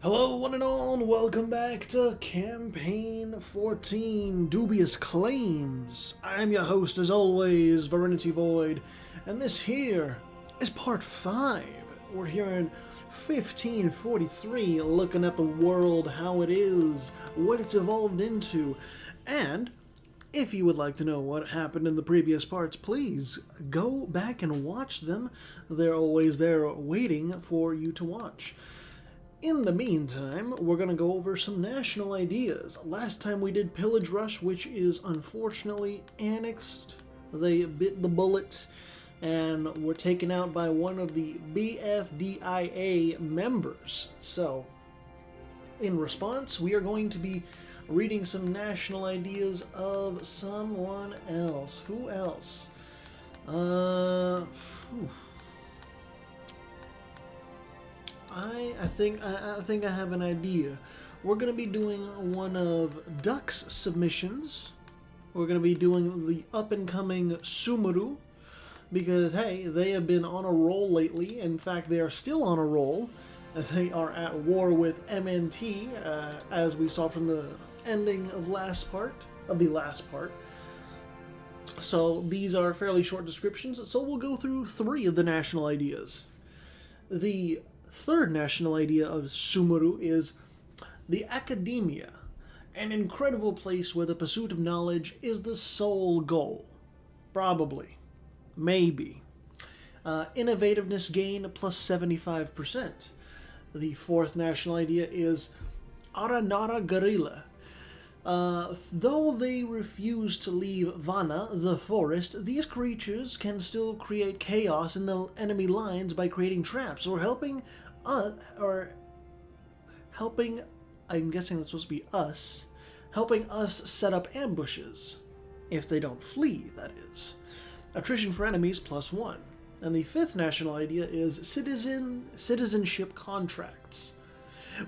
Hello, one and all, and welcome back to Campaign 14, Dubious Claims. I'm your host, as always, Varenity Void, and this here is Part 5. We're here in 1543, looking at the world, how it is, what it's evolved into, and if you would like to know what happened in the previous parts, please go back and watch them. They're always there waiting for you to watch. In the meantime, we're going to go over some national ideas. Last time we did Pillage Rush, which is unfortunately annexed. They bit the bullet and were taken out by one of the BFDIA members. So, in response, we are going to be reading some national ideas of someone else. Who else? I think I have an idea. We're going to be doing one of Duck's submissions. We're going to be doing the up-and-coming Sumeru, because, hey, they have been on a roll lately. In fact, they are still on a roll. They are at war with MNT, as we saw from the ending of the last part. So these are fairly short descriptions, so we'll go through 3 of the national ideas. The third national idea of Sumeru is the Academia, an incredible place where the pursuit of knowledge is the sole goal. Probably. Maybe. Innovativeness gain plus 75%. The fourth national idea is Aranara Gorilla. Though they refuse to leave Vana, the forest, these creatures can still create chaos in the enemy lines by creating traps or helping, I'm guessing that's supposed to be us, helping us set up ambushes. If they don't flee, that is. Attrition for enemies plus 1. And the fifth national idea is citizenship contracts.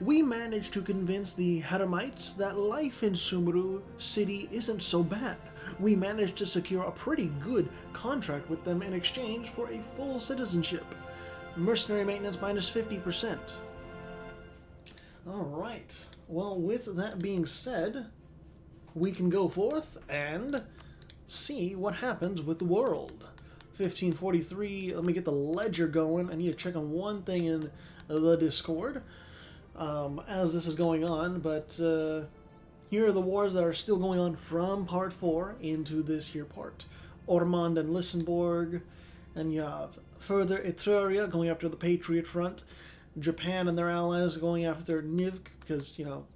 We managed to convince the Hatamites that life in Sumeru City isn't so bad. We managed to secure a pretty good contract with them in exchange for a full citizenship. Mercenary maintenance minus 50%. Alright, well, with that being said, we can go forth and see what happens with the world. 1543, let me get the ledger going. I need to check on one thing in the Discord as this is going on, but here are the wars that are still going on from Part 4 into this here part. Ormond and Lissenborg, and you have further Etruria going after the Patriot Front, Japan and their allies going after Niv, because, you know,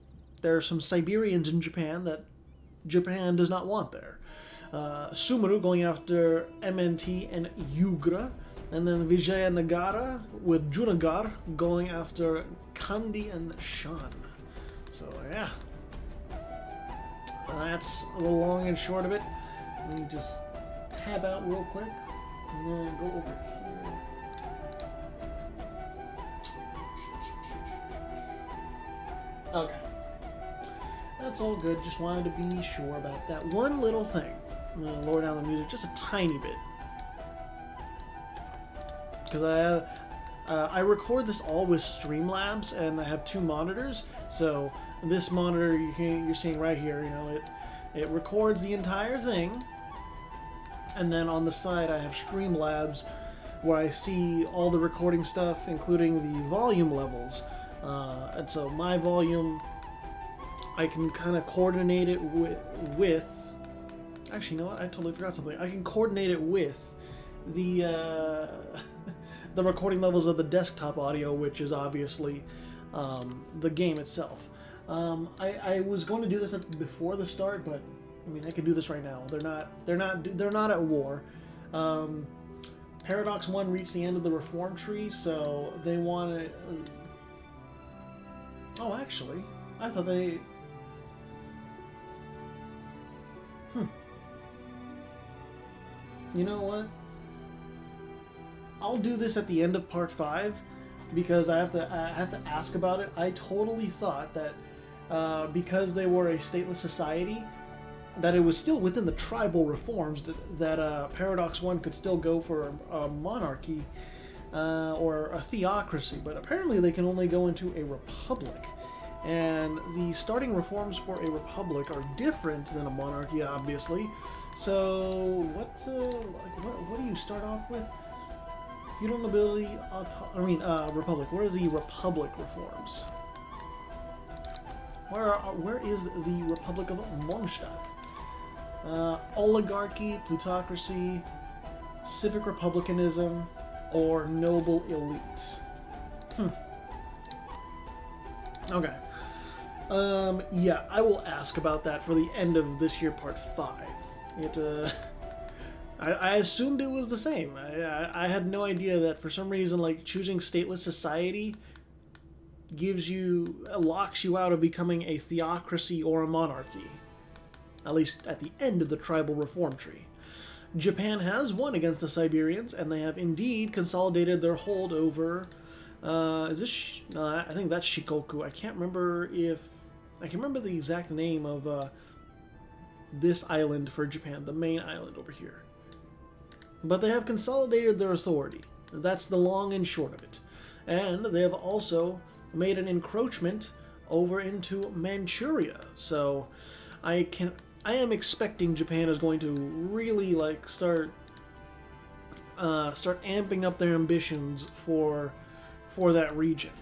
there are some Siberians in Japan that Japan does not want there. Sumeru going after MNT and Yugra, and then Vijayanagara with Junagar going after Kandi and Shan. So yeah, that's the long and short of it. Let me just tab out real quick, and then go over here. Okay, that's all good. Just wanted to be sure about that one little thing. I'm going to lower down the music just a tiny bit, because I record this all with Streamlabs, and I have 2 monitors. So this monitor you're seeing right here, you know, it records the entire thing, and then on the side I have Streamlabs where I see all the recording stuff, including the volume levels. And so my volume, I can kind of coordinate it with. Actually, you know what? I totally forgot something. I can coordinate it with the the recording levels of the desktop audio, which is obviously the game itself. I was going to do this before the start, but I mean, I can do this right now. They're not at war. Paradox 1 reached the end of the reform tree, so they want to. Oh, actually, I thought they. You know what? I'll do this at the end of Part 5, because I have to ask about it. I totally thought that because they were a stateless society, that it was still within the tribal reforms that Paradox 1 could still go for a monarchy. or a theocracy, but apparently they can only go into a republic. And the starting reforms for a republic are different than a monarchy, obviously. So, what do you start off with? Feudal nobility, republic. What are the republic reforms? Where is the Republic of Mondstadt? Oligarchy, plutocracy, civic republicanism, or noble elite. Okay. Yeah, I will ask about that for the end of this year, part 5. I assumed it was the same. I had no idea that for some reason, like, choosing stateless society locks you out of becoming a theocracy or a monarchy. At least at the end of the tribal reform tree. Japan has won against the Siberians, and they have indeed consolidated their hold over... I think that's Shikoku. I can't remember if... I can remember the exact name of this island for Japan, the main island over here. But they have consolidated their authority. That's the long and short of it. And they have also made an encroachment over into Manchuria. So I am expecting Japan is going to really start amping up their ambitions for that region.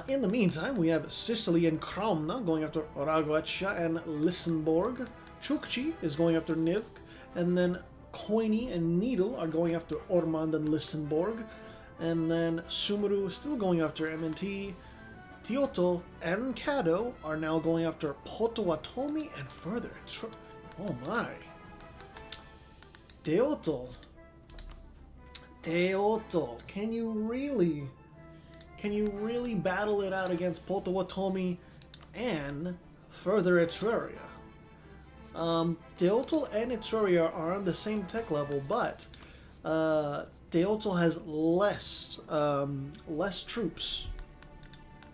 In the meantime, we have Sicily and Kraumna going after Ragoetia and Lissenborg. Chukchi is going after Nivk, and then Koini and Needle are going after Ormond and Lissenborg, and then Sumuru is still going after MNT. Kyoto and Kado are now going after Potawatomi and further. Oh my. Teotl, can you really battle it out against Potawatomi and further Etruria? Teotl and Etruria are on the same tech level, but Teotl has less troops.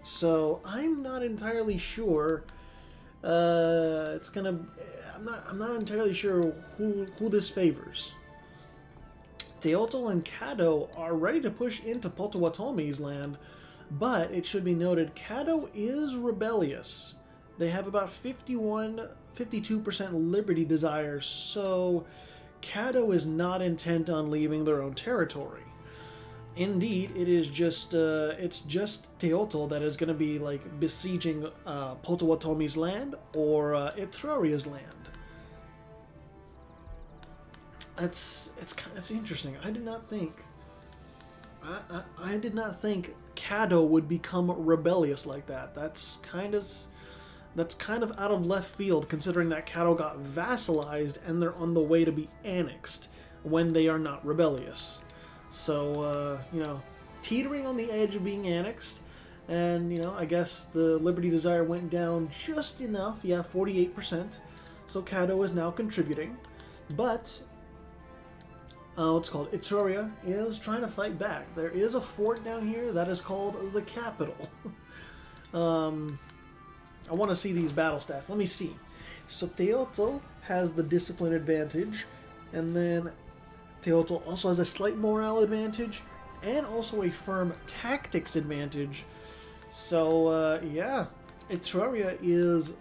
So I'm not entirely sure. I'm not entirely sure who this favors. Teotl and Kado are ready to push into Potawatomi's land, but it should be noted Kado is rebellious. They have about 52% liberty desires, so Kado is not intent on leaving their own territory. Indeed, it's just Teotl that is going to be besieging Potawatomi's land or Etruria's land. It's interesting. I did not think Kado would become rebellious like that. That's kind of out of left field, considering that Kado got vassalized and they're on the way to be annexed when they are not rebellious. So, teetering on the edge of being annexed, and, I guess the Liberty Desire went down just enough, 48%, so Kado is now contributing, but, Etruria is trying to fight back. There is a fort down here that is called the Capital. I want to see these battle stats. Let me see. So Teotl has the discipline advantage, and then Teotl also has a slight morale advantage, and also a firm tactics advantage. So, Etruria is...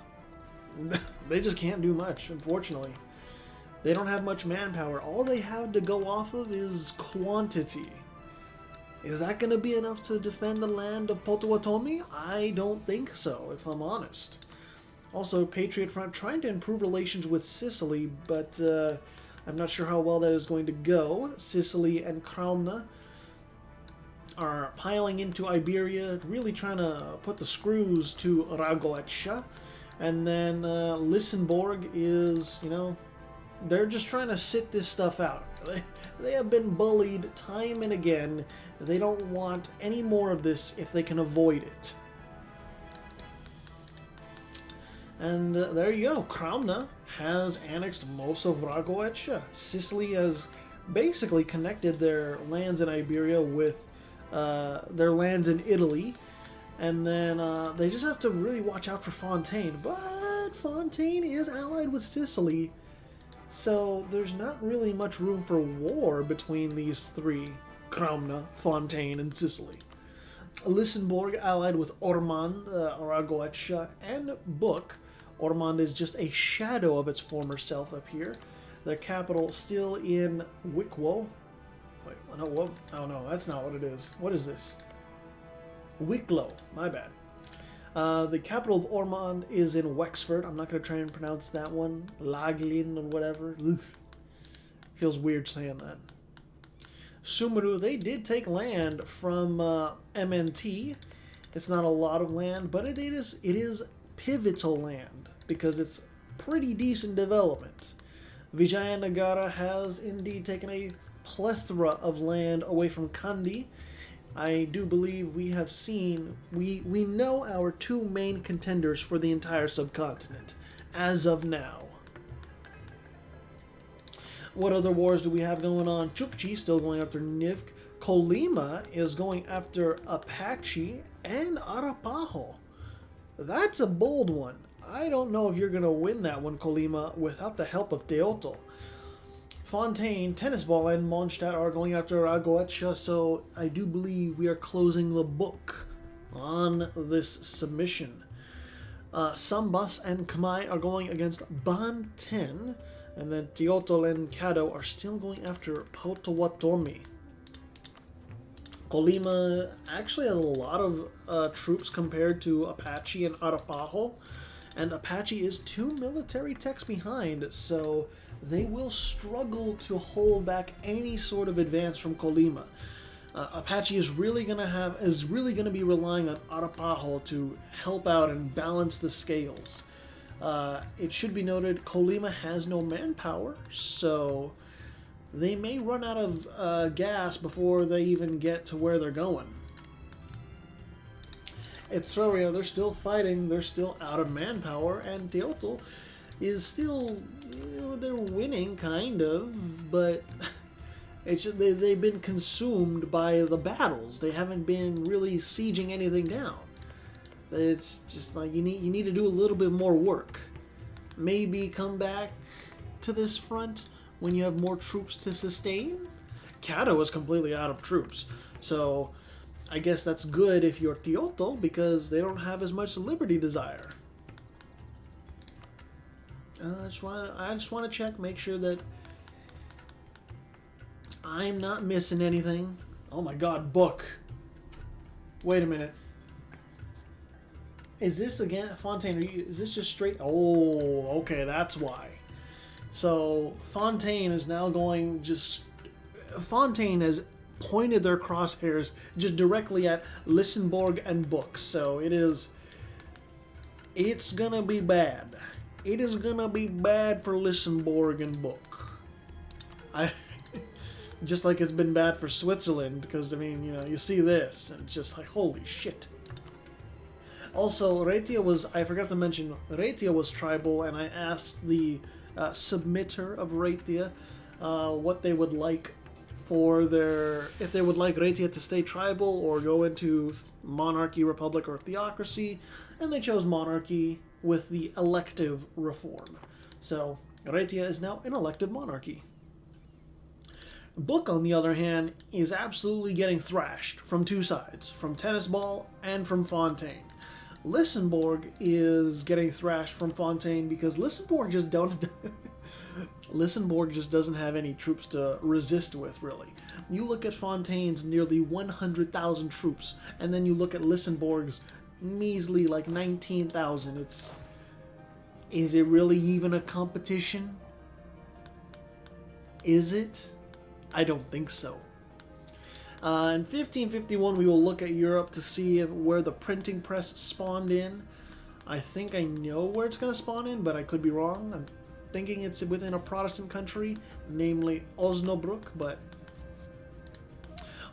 they just can't do much, unfortunately. They don't have much manpower. All they have to go off of is quantity. Is that going to be enough to defend the land of Potawatomi? I don't think so, if I'm honest. Also, Patriot Front trying to improve relations with Sicily, but I'm not sure how well that is going to go. Sicily and Kraumna are piling into Iberia, really trying to put the screws to Ragoetia. And then Lissenborg is, they're just trying to sit this stuff out. They have been bullied time and again. They don't want any more of this if they can avoid it. And there you go. Kraumna has annexed most of Ragoetia. Sicily has basically connected their lands in Iberia with their lands in Italy. And then they just have to really watch out for Fontaine. But Fontaine is allied with Sicily. So there's not really much room for war between these three. Cramna, Fontaine, and Sicily. Lissenborg allied with Ormond, Aragoetia, and Book. Ormond is just a shadow of its former self up here. Their capital still in Wicklow. Wait, no, what? Oh no, that's not what it is. What is this? Wicklow, my bad. The capital of Ormond is in Wexford. I'm not going to try and pronounce that one. Laglin or whatever. Oof. Feels weird saying that. Sumeru, they did take land from MNT. It's not a lot of land, but it is pivotal land because it's pretty decent development. Vijayanagara has indeed taken a plethora of land away from Kandy. I do believe we have seen, we know our two main contenders for the entire subcontinent as of now. What other wars do we have going on? Chukchi still going after Nivk. Colima is going after Apache and Arapaho. That's a bold one. I don't know if you're going to win that one, Colima, without the help of Teotl. Fontaine, Tennis Ball, and Mondstadt are going after Aragoetia, so I do believe we are closing the book on this submission. Sambas and Khmer are going against Banten. And then Teotl and Caddo are still going after Potawatomi. Colima actually has a lot of troops compared to Apache and Arapaho. And Apache is 2 military techs behind, so they will struggle to hold back any sort of advance from Colima. Apache is really going to be relying on Arapaho to help out and balance the scales. It should be noted, Colima has no manpower, so they may run out of gas before they even get to where they're going. At Thoria, they're still fighting, they're still out of manpower, and Teotl is still, they're winning, kind of, but they've been consumed by the battles. They haven't been really sieging anything down. It's just like you need to do a little bit more work. Maybe come back to this front when you have more troops to sustain. Caddo is completely out of troops, so I guess that's good if you're Teotl because they don't have as much Liberty Desire. I just want to check, make sure that I'm not missing anything. Oh my God, book. Wait a minute. Is this again, Fontaine, is this just straight? Oh, okay, that's why. So, Fontaine is now going Fontaine has pointed their crosshairs just directly at Lissenborg and Book. So, it's gonna be bad. It is gonna be bad for Lissenborg and Book. Just like it's been bad for Switzerland, because, I mean, you see this, and it's just like, holy shit. Also, I forgot to mention, Rhaetia was tribal, and I asked the submitter of Rhaetia what they would like if they would like Rhaetia to stay tribal or go into monarchy, republic, or theocracy, and they chose monarchy with the elective reform. So, Rhaetia is now an elective monarchy. Book, on the other hand, is absolutely getting thrashed from two sides, from Tennis Ball and from Fontaine. Lissenborg is getting thrashed from Fontaine because Lissenborg just doesn't have any troops to resist with, really. You look at Fontaine's nearly 100,000 troops, and then you look at Lissenborg's measly, 19,000. Is it really even a competition? Is it? I don't think so. In 1551, we will look at Europe to see where the printing press spawned in. I think I know where it's going to spawn in, but I could be wrong. I'm thinking it's within a Protestant country, namely Osnabrück, but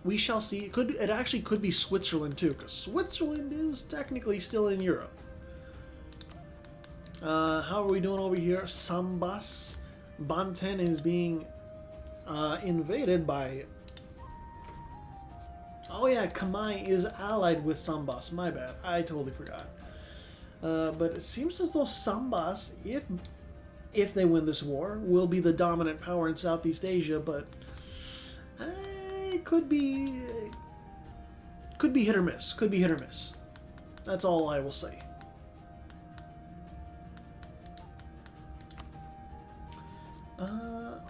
we shall see. It actually could be Switzerland too, because Switzerland is technically still in Europe. How are we doing over here? Sambas. Banten is being invaded by... Oh yeah, Kamai is allied with Sambas. My bad. I totally forgot. But it seems as though Sambas, if they win this war, will be the dominant power in Southeast Asia, but I it could be hit or miss. Could be hit or miss. That's all I will say.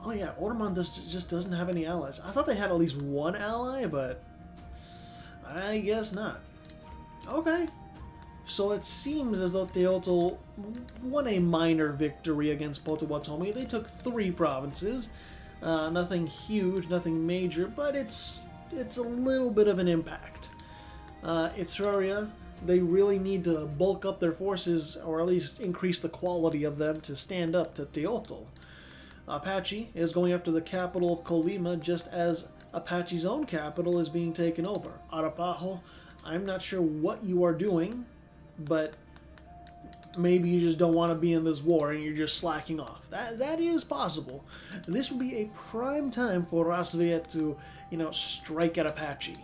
Oh yeah, Ormond just doesn't have any allies. I thought they had at least one ally, but I guess not. Okay. So it seems as though Teotl won a minor victory against Potawatomi. They took 3 provinces. Nothing huge, nothing major, but it's a little bit of an impact. Etruria, they really need to bulk up their forces, or at least increase the quality of them to stand up to Teotl. Apache is going after the capital of Colima, just as Apache's own capital is being taken over. Arapaho, I'm not sure what you are doing, but maybe you just don't want to be in this war and you're just slacking off. That is possible. This would be a prime time for Rasviet to, strike at Apache.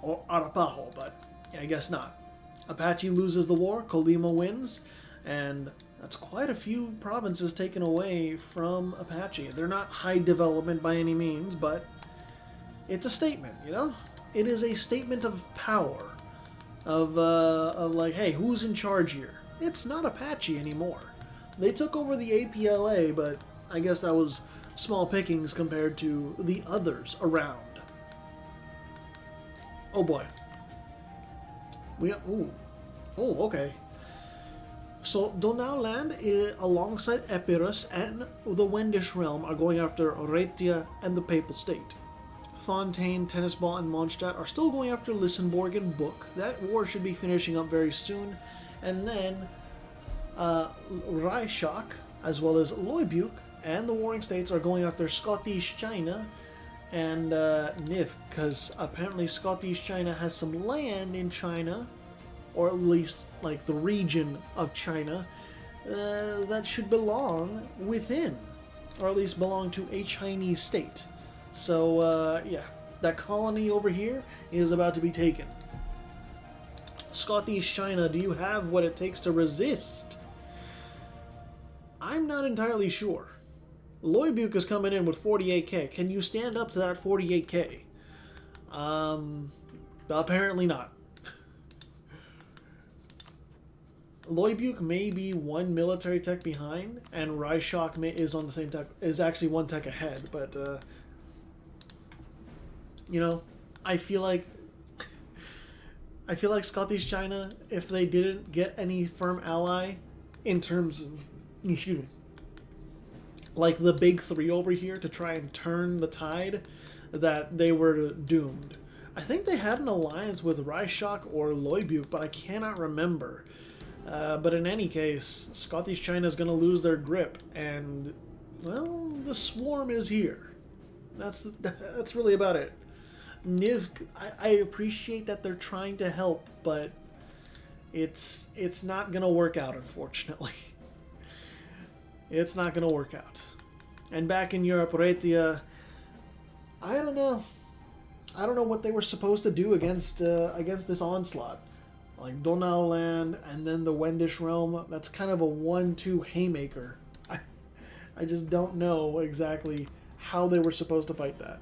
Or Arapaho, but I guess not. Apache loses the war, Colima wins, and that's quite a few provinces taken away from Apache. They're not high development by any means, but it's a statement, It is a statement of power, of like, hey, who's in charge here? It's not Apache anymore. They took over the APLA, but I guess that was small pickings compared to the others around. Oh boy. Okay. So Donauland, alongside Epirus and the Wendish realm, are going after Oretia and the Papal State. Fontaine, Tennisball, and Mondstadt are still going after Lissenborg and Book. That war should be finishing up very soon. And then Reichshock, as well as Loibuk, and the Warring States are going after Scottish China and Nif, because apparently Scottish China has some land in China, or at least like the region of China, that should belong within, or at least belong to a Chinese state. So yeah, that colony over here is about to be taken. Scottish China, do you have what it takes to resist? I'm not entirely sure. Loibuk is coming in with 48k. Can you stand up to that 48k? Apparently not. Loibuk may be 1 military tech behind, and Reichshock is on the same tech, is actually 1 tech ahead, but I feel like Scottish China, if they didn't get any firm ally in terms of, like the big 3 over here to try and turn the tide, that they were doomed. I think they had an alliance with Reichshock or Loibuk, but I cannot remember. But in any case, Scottish China is going to lose their grip, and, well, the swarm is here. That's really about it. Niv, I appreciate that they're trying to help, but it's not going to work out, unfortunately. It's not going to work out. And back in Europe, Retia, I don't know. I don't know what they were supposed to do against this onslaught. Like Donauland and then the Wendish realm, that's kind of a 1-2 haymaker. I just don't know exactly how they were supposed to fight that.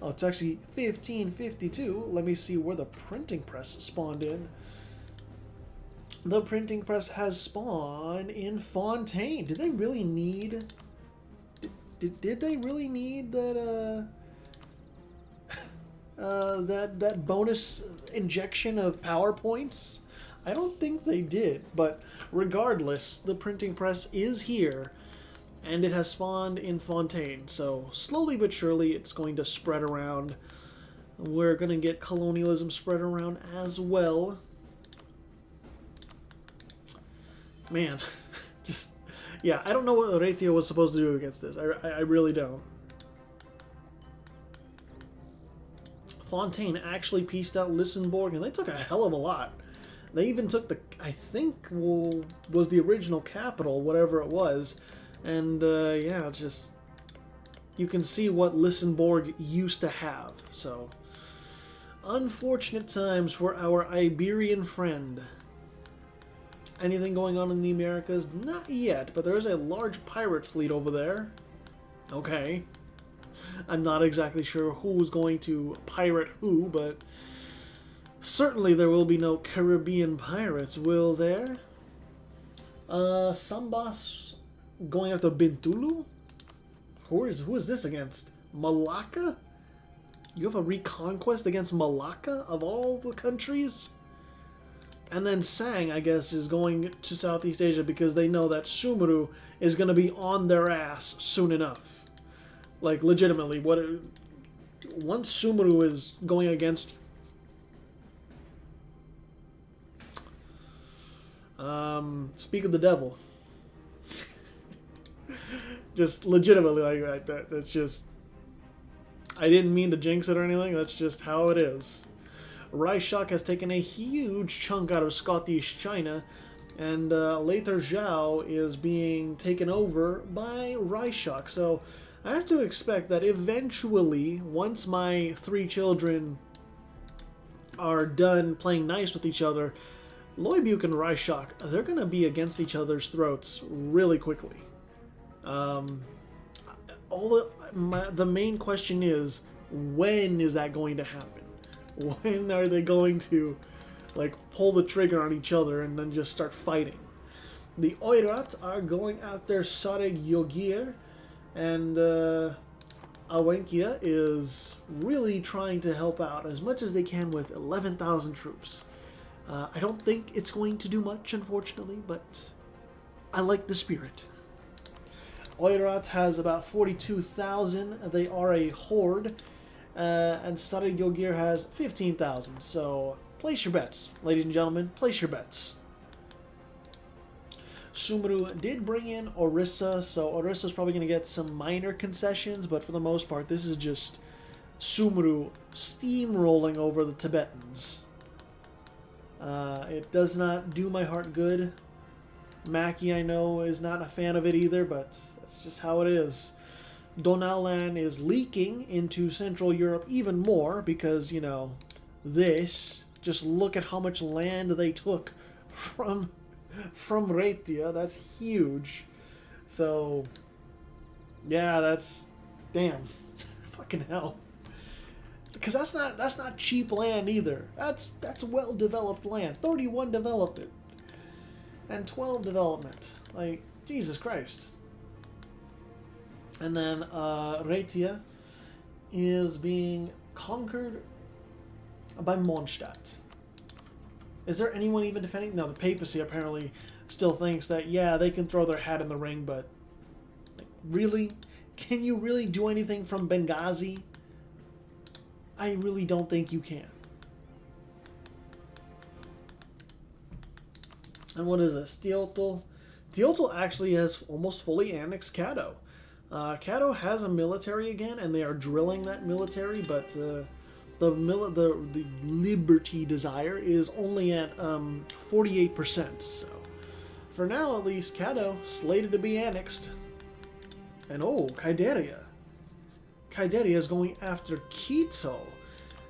Oh, it's actually 1552. Let me see where the printing press spawned in. The printing press has spawned in Fontaine. Did they really need... Did they really need that, that bonus injection of PowerPoints? I don't think they did, but regardless, the printing press is here, and it has spawned in Fontaine, so slowly but surely it's going to spread around. We're going to get colonialism spread around as well. Man, just... yeah, I don't know what Oretia was supposed to do against this. I really don't. Fontaine actually pieced out Lissenborg, and they took a hell of a lot. They even took the, I think, was the original capital, whatever it was. And, yeah, just... you can see what Lissenborg used to have, so... unfortunate times for our Iberian friend. Anything going on in the Americas? Not yet, but there is a large pirate fleet over there. Okay. I'm not exactly sure who's going to pirate who, but certainly there will be no Caribbean pirates, will there? Sambas going after Bintulu? Who is this against? Malacca? You have a reconquest against Malacca of all the countries? And then Sang, I guess, is going to Southeast Asia because they know that Sumeru is going to be on their ass soon enough. Like, legitimately, once Sumeru is going against... speak of the devil. Just legitimately, like that. That's just... I didn't mean to jinx it or anything. That's just how it is. Raishak has taken a huge chunk out of Scottish China, and Lather Zhao is being taken over by Raishak. So I have to expect that eventually, once my 3 children are done playing nice with each other, Loibuk and Raishak, they're going to be against each other's throats really quickly. The main question is, when is that going to happen? When are they going to, like, pull the trigger on each other and then just start fighting? The Oirat are going after Sareg Yogir, and Awenkia is really trying to help out as much as they can with 11,000 troops. I don't think it's going to do much, unfortunately, but I like the spirit. Oirat has about 42,000. They are a horde. And Sareg Yogir has 15,000. So, place your bets, ladies and gentlemen. Place your bets. Sumeru did bring in Orissa, so Orissa's probably going to get some minor concessions, but for the most part, this is just Sumeru steamrolling over the Tibetans. It does not do my heart good. Mackie, I know, is not a fan of it either, but that's just how it is. Donaulan is leaking into Central Europe even more because, you know, just look at how much land they took from Raetia. That's huge. So, yeah, that's... Damn. Fucking hell. Because that's not cheap land either. That's well-developed land. 31 development. And 12 development. Like, Jesus Christ. And then Raetia is being conquered by Mondstadt. Is there anyone even defending? No, the papacy apparently still thinks that, yeah, they can throw their hat in the ring, but like, really? Can you really do anything from Benghazi? I really don't think you can. And what is this? Teotl? Teotl actually has almost fully annexed Caddo. Caddo has a military again, and they are drilling that military, but the Liberty Desire is only at 48%. So, for now at least, Caddo slated to be annexed. And Kaideria. Kaideria is going after Quito,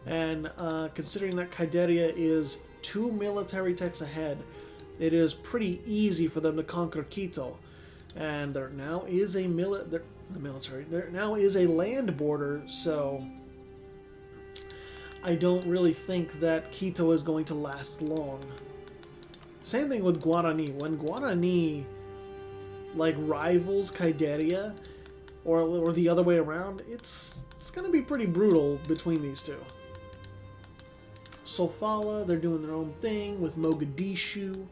and considering that Kaideria is 2 military techs ahead, it is pretty easy for them to conquer Quito. And there now is a there now is a land border, so I don't really think that Quito is going to last long. Same thing with Guarani. When Guarani like rivals Kaideria, or the other way around, it's going to be pretty brutal between these two. Sofala, they're doing their own thing with Mogadishu.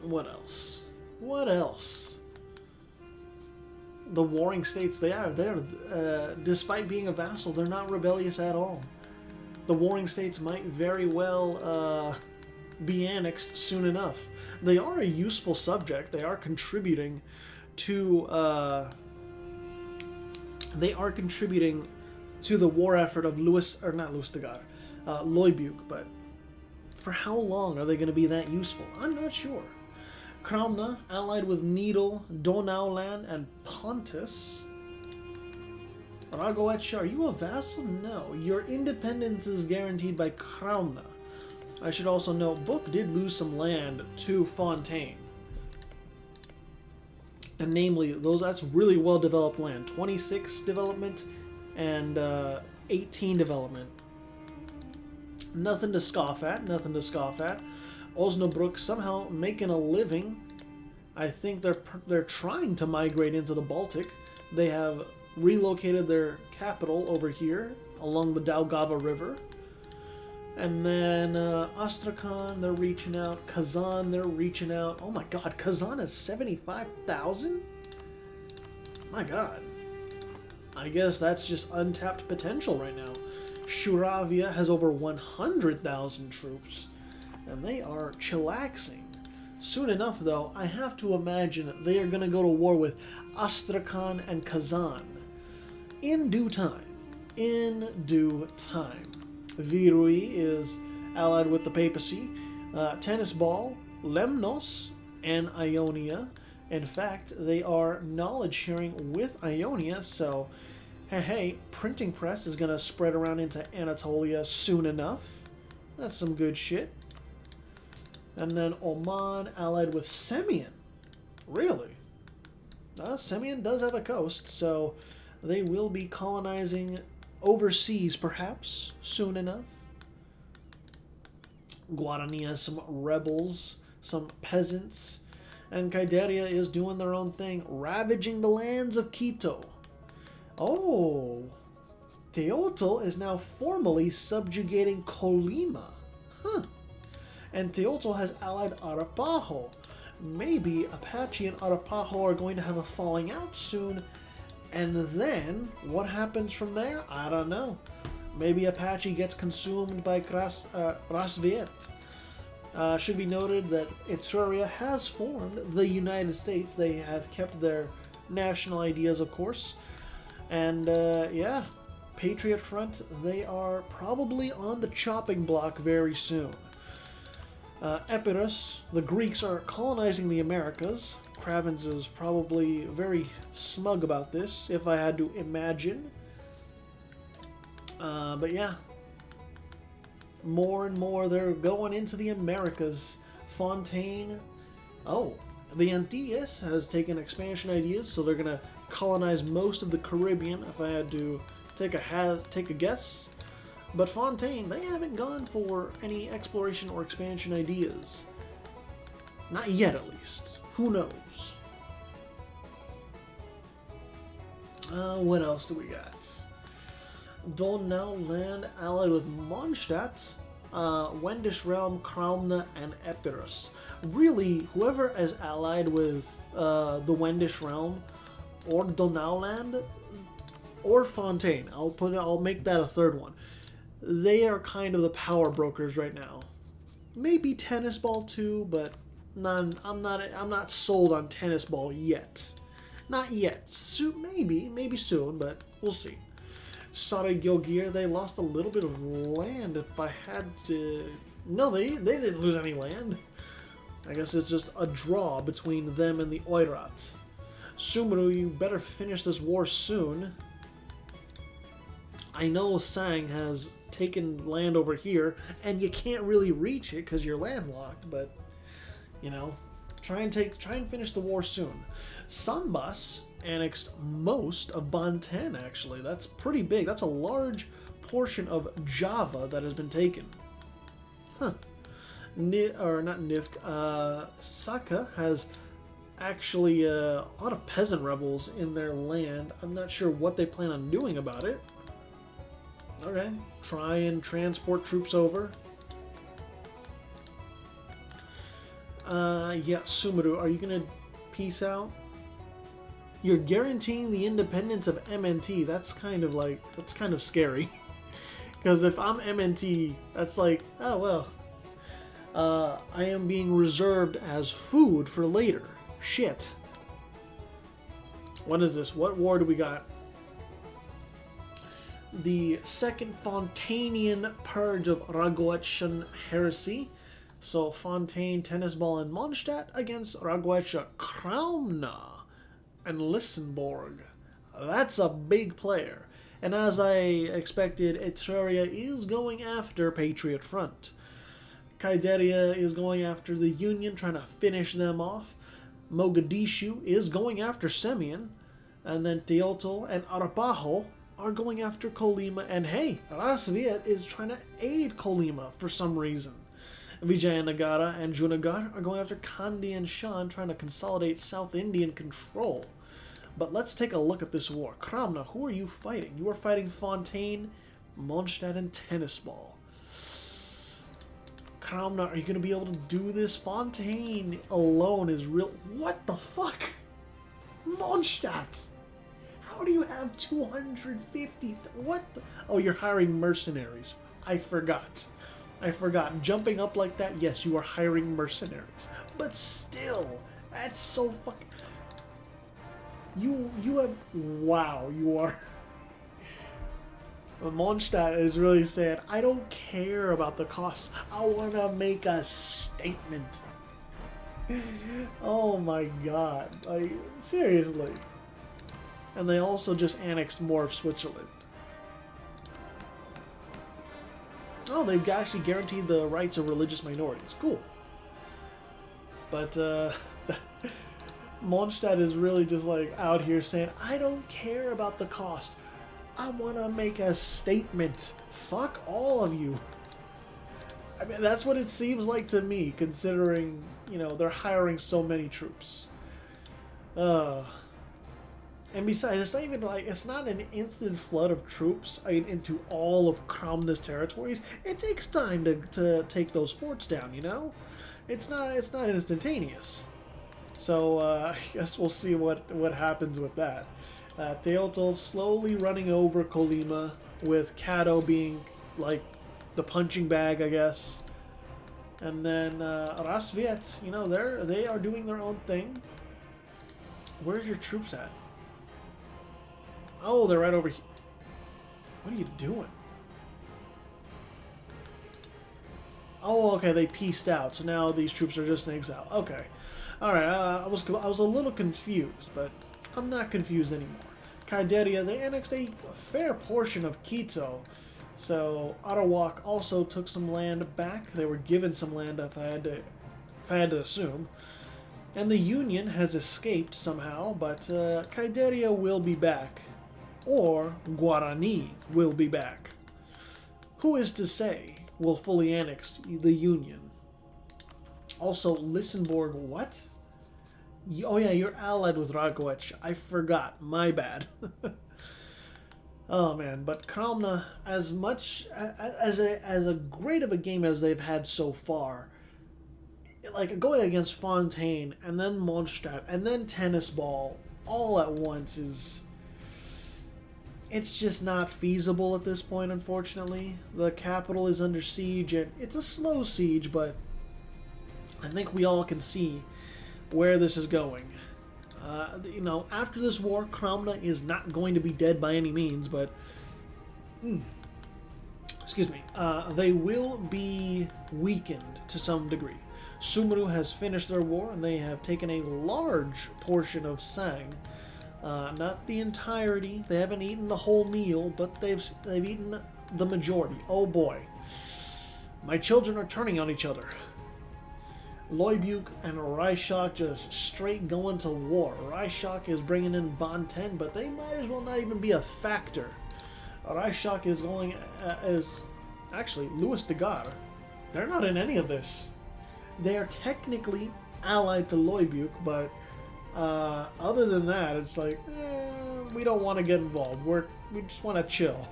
What else? What else? The warring states, they're despite being a vassal, they're not rebellious at all. The warring states might very well be annexed soon enough. They are a useful subject. They are contributing to the war effort of Loibuk, but for how long are they going to be that useful? I'm not sure. Kraumna, allied with Needle, Donaulan, and Pontus. Ragoetcha, are you a vassal? No. Your independence is guaranteed by Kraumna. I should also note, Book did lose some land to Fontaine. And namely, that's really well developed land. 26 development and 18 development. Nothing to scoff at. Nothing to scoff at. Osnabrück somehow making a living. I think they're trying to migrate into the Baltic. They have relocated their capital over here along the Daugava River. And then Astrakhan, they're reaching out. Kazan, they're reaching out. Oh my god, Kazan has 75,000? My god. I guess that's just untapped potential right now. Shuravia has over 100,000 troops. And they are chillaxing. Soon enough, though, I have to imagine they are going to go to war with Astrakhan and Kazan. In due time. In due time. Virui is allied with the papacy. Tennis Ball, Lemnos, and Ionia. In fact, they are knowledge sharing with Ionia, so hey, printing press is going to spread around into Anatolia soon enough. That's some good shit. And then Oman allied with Semyon. Really? Semyon does have a coast, so they will be colonizing overseas, perhaps, soon enough. Guarani has some rebels, some peasants, and Kaideria is doing their own thing, ravaging the lands of Quito. Oh, Teotl is now formally subjugating Colima. Huh. And Teotl has allied Arapaho. Maybe Apache and Arapaho are going to have a falling out soon. And then, what happens from there? I don't know. Maybe Apache gets consumed by Rasviet. Should be noted that Etruria has formed the United States. They have kept their national ideas, of course. And, yeah, Patriot Front, they are probably on the chopping block very soon. Epirus, the Greeks are colonizing the Americas. Kravens is probably very smug about this, if I had to imagine. But yeah, more and more they're going into the Americas. Fontaine, the Antilles has taken expansion ideas, so they're gonna colonize most of the Caribbean. If I had to take a guess. But Fontaine, they haven't gone for any exploration or expansion ideas. Not yet, at least. Who knows? What else do we got? Donau land allied with Mondstadt, Wendish Realm, Kraumna, and Epirus. Really, whoever is allied with the Wendish Realm, or Donau land, or Fontaine, I'll make that a third one. They are kind of the power brokers right now. Maybe Tennis Ball too, but I'm not sold on Tennis Ball yet. Not yet. Maybe soon, but we'll see. Sara Gilgir, they lost a little bit of land. If I had to, no, they didn't lose any land. I guess it's just a draw between them and the Oirat. Sumru, you better finish this war soon. I know Sang has taken land over here, and you can't really reach it because you're landlocked, but, you know, try and finish the war soon. Sanbas annexed most of Banten, actually. That's pretty big. That's a large portion of Java that has been taken. Huh. Saka has actually a lot of peasant rebels in their land. I'm not sure what they plan on doing about it. Okay, try and transport troops over. Yeah, Sumeru, are you gonna peace out? You're guaranteeing the independence of MNT. That's kind of scary. Because if I'm MNT, that's like, oh well. I am being reserved as food for later. Shit. What is this? What war do we got? The Second Fontainian Purge of Raguetian Heresy. So Fontaine, Tennis Ball, and Mondstadt against Raguetia, Kraumna, and Lissenborg. That's a big player. And as I expected, Etruria is going after Patriot Front. Kaideria is going after the Union, trying to finish them off. Mogadishu is going after Semyon. And then Teotl and Arapaho are going after Kolyma. And hey, Rasoviet is trying to aid Kolyma for some reason. Vijayanagara and Junagadh are going after Kandy and Shan, trying to consolidate South Indian control. But let's take a look at this war. Kramna, who are you fighting? You are fighting Fontaine, Mondstadt, and Tennisball. Kramna, are you going to be able to do this? Fontaine alone is real... What the fuck? Mondstadt! How do you have 250? What the... Oh, you're hiring mercenaries. I forgot. Jumping up like that, yes, you are hiring mercenaries. But still, that's so fucking... You have... Wow, you are... Mondstadt is really saying, I don't care about the costs. I want to make a statement. Oh my god. Like, seriously. And they also just annexed more of Switzerland. Oh, they've actually guaranteed the rights of religious minorities. Cool. But, Mondstadt is really just like out here saying, I don't care about the cost. I want to make a statement. Fuck all of you. I mean, that's what it seems like to me, considering, you know, they're hiring so many troops. And besides, it's not even like, it's not an instant flood of troops into all of Kramna's territories. It takes time to take those forts down, you know? It's not instantaneous. So, I guess we'll see what happens with that. Teotl slowly running over Kolyma, with Kato being, like, the punching bag, I guess. And then, Rasoviet, you know, they are doing their own thing. Where's your troops at? Oh, they're right over here. What are you doing? Oh, okay, they pieced out, so now these troops are just in exile. Okay. Alright, I was a little confused, but I'm not confused anymore. Kaideria, they annexed a fair portion of Quito, so Arawak also took some land back. They were given some land, if I had to assume. And the Union has escaped somehow, but Kaideria will be back. Or Guarani will be back. Who is to say will fully annex the Union? Also, Lissenborg, what? Oh yeah, you're allied with Rakovic. I forgot. My bad. Oh man, but Kramna, as much as a great of a game as they've had so far, like going against Fontaine and then Mondstadt and then Tennisball all at once it's just not feasible at this point, unfortunately. The capital is under siege, and it's a slow siege, but I think we all can see where this is going. You know, after this war, Kramna is not going to be dead by any means, but excuse me, they will be weakened to some degree. Sumru has finished their war, and they have taken a large portion of Sang. Not the entirety. They haven't eaten the whole meal, but they've eaten the majority. Oh boy. My children are turning on each other. Loibuk and Raishak just straight going to war. Raishak is bringing in Banten, but they might as well not even be a factor. Raishak is going as... Actually, Louis de Gar. They're not in any of this. They are technically allied to Loibuk, but other than that, it's like, we don't want to get involved. We just want to chill.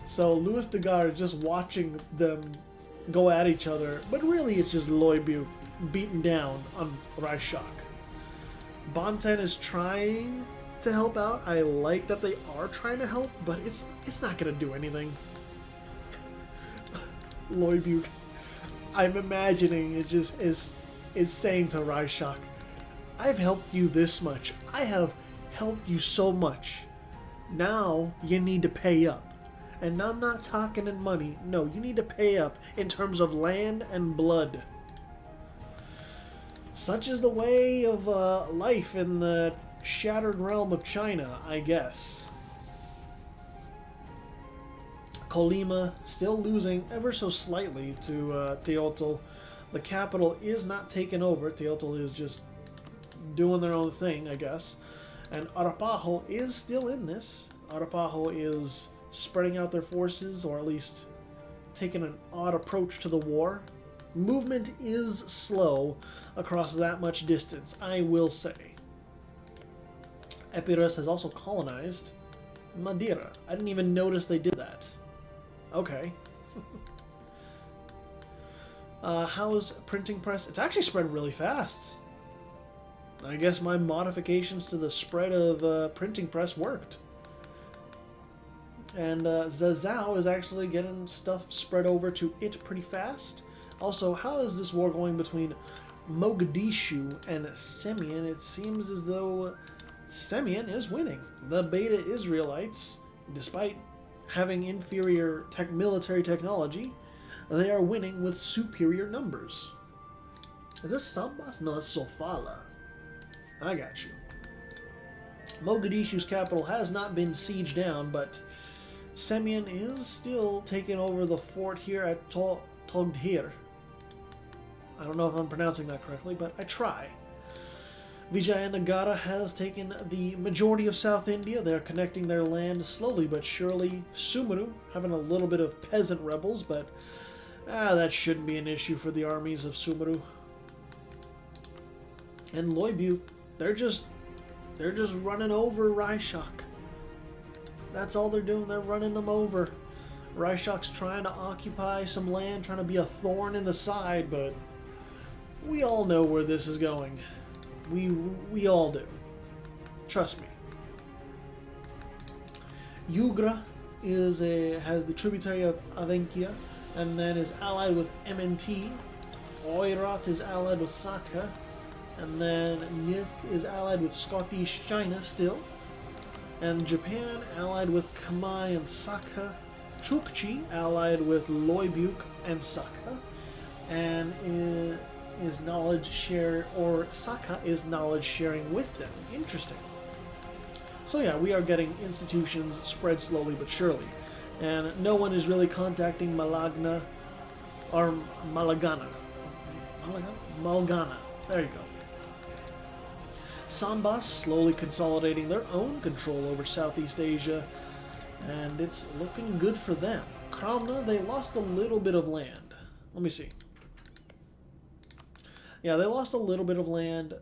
So Louis de Gar is just watching them go at each other, but really it's just Loibuk beaten down on Raishak. Banten is trying to help out. I like that they are trying to help, but it's not going to do anything. Loibuk, I'm imagining is saying to Raishak, I've helped you this much. I have helped you so much. Now you need to pay up. And I'm not talking in money. No, you need to pay up in terms of land and blood. Such is the way of life in the shattered realm of China, I guess. Kolyma still losing ever so slightly to Teotl. The capital is not taken over. Teotl is just doing their own thing, I guess. And Arapaho is still in this. Arapaho is spreading out their forces, or at least taking an odd approach to the war. Movement is slow across that much distance, I will say. Epirus has also colonized Madeira. I didn't even notice they did that. Okay. How's printing press? It's actually spread really fast. I guess my modifications to the spread of printing press worked. And Zazao is actually getting stuff spread over to it pretty fast. Also, how is this war going between Mogadishu and Semyon? It seems as though Semyon is winning. The Beta Israelites, despite having inferior military technology, they are winning with superior numbers. Is this Sambas? No, it's Sofala. I got you. Mogadishu's capital has not been sieged down, but Semyon is still taking over the fort here at Togdhir. I don't know if I'm pronouncing that correctly, but I try. Vijayanagara has taken the majority of South India. They're connecting their land slowly but surely. Sumeru having a little bit of peasant rebels, but that shouldn't be an issue for the armies of Sumeru. And Loibu, they're just running over Raishak. That's all they're doing. They're running them over. Raishak's trying to occupy some land, trying to be a thorn in the side, but we all know where this is going. We all do. Trust me. Yugra has the tributary of Avenkia, and then is allied with MNT. Oirat is allied with Sakha, and then Nivk is allied with Scottish China still, and Japan allied with Kamai and Sakha. Chukchi allied with Loibuk and Sakha, and is knowledge share, or Sakha is knowledge sharing with them. Interesting. So yeah, we are getting institutions spread slowly but surely, and no one is really contacting Malagna or Malagana. Malgana. There you go. Sambas slowly consolidating their own control over Southeast Asia, and it's looking good for them. Kramna, they lost a little bit of land. Let me see. Yeah, they lost a little bit of land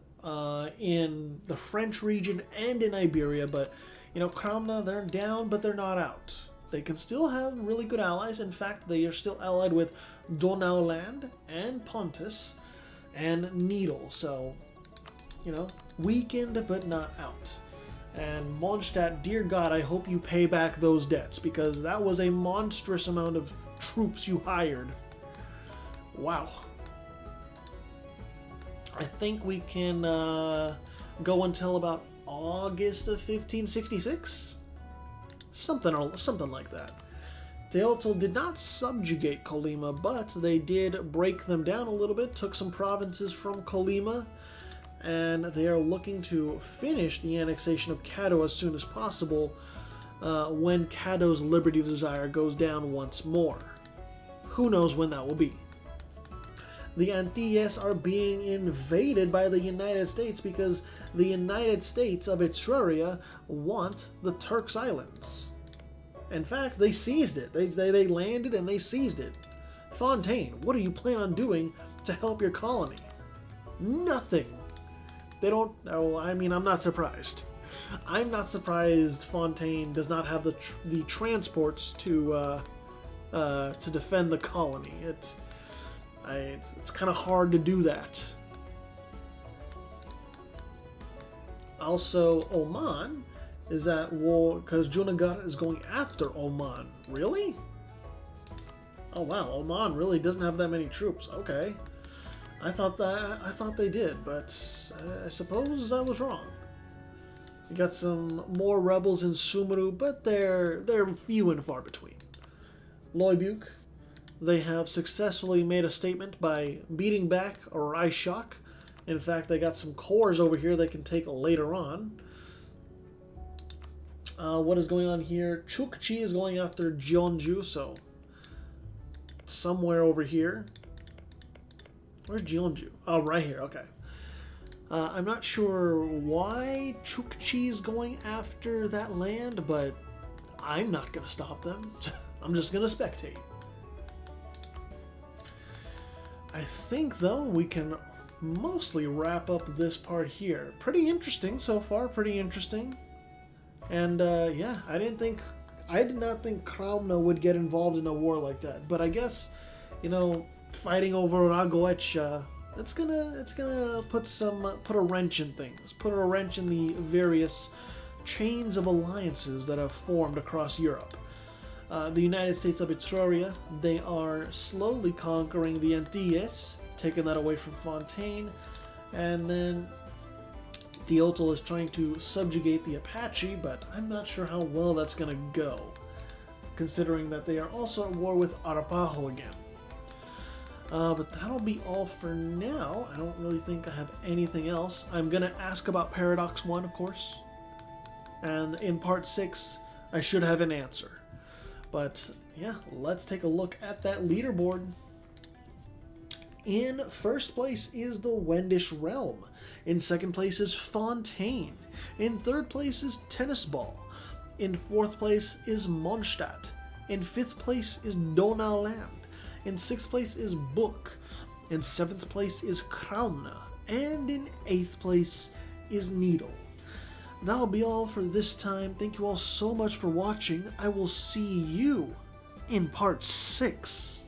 in the French region and in Iberia, but, you know, Kramna, they're down, but they're not out. They can still have really good allies. In fact, they are still allied with Donauland and Pontus and Needle, so, you know, weakened but not out. And Mondstadt, dear God, I hope you pay back those debts, because that was a monstrous amount of troops you hired. Wow. I think we can go until about August of 1566? Something like that. Teotl did not subjugate Kolyma, but they did break them down a little bit, took some provinces from Kolyma, and they are looking to finish the annexation of Caddo as soon as possible when Caddo's Liberty Desire goes down once more. Who knows when that will be. The Antilles are being invaded by the United States because the United States of Etruria want the Turks Islands. In fact, they seized it. They landed and they seized it. Fontaine, what do you plan on doing to help your colony? Nothing. They don't... Oh, I mean, I'm not surprised. I'm not surprised Fontaine does not have the transports to defend the colony. It's kind of hard to do that. Also, Oman is at war because Junagadh is going after Oman. Really? Oh wow, Oman really doesn't have that many troops. Okay, I thought they did, but I suppose I was wrong. You got some more rebels in Sumeru, but they're few and far between. Loibuk, they have successfully made a statement by beating back Raishak. In fact, they got some cores over here they can take later on. What is going on here? Chukchi is going after Jeonju, so somewhere over here. Where's Jeonju? Oh, right here, okay. I'm not sure why Chukchi is going after that land, but I'm not going to stop them. I'm just going to spectate. I think, though, we can mostly wrap up this part here. Pretty interesting so far, pretty interesting. And, yeah, I did not think Kraumna would get involved in a war like that. But I guess, you know, fighting over Ragoetia, it's gonna put a wrench in things. Put a wrench in the various chains of alliances that have formed across Europe. The United States of Etruria, they are slowly conquering the Antilles, taking that away from Fontaine, and then Teotl is trying to subjugate the Apache, but I'm not sure how well that's going to go, considering that they are also at war with Arapaho again. But that'll be all for now. I don't really think I have anything else. I'm going to ask about Paradox 1, of course, and in part 6, I should have an answer. But yeah, let's take a look at that leaderboard. In first place is the Wendish Realm. In second place is Fontaine. In third place is Tennis Ball. In fourth place is Mondstadt. In fifth place is Donauland. In sixth place is Book. In seventh place is Kraumna. And in eighth place is Needle. That'll be all for this time. Thank you all so much for watching. I will see you in part 6.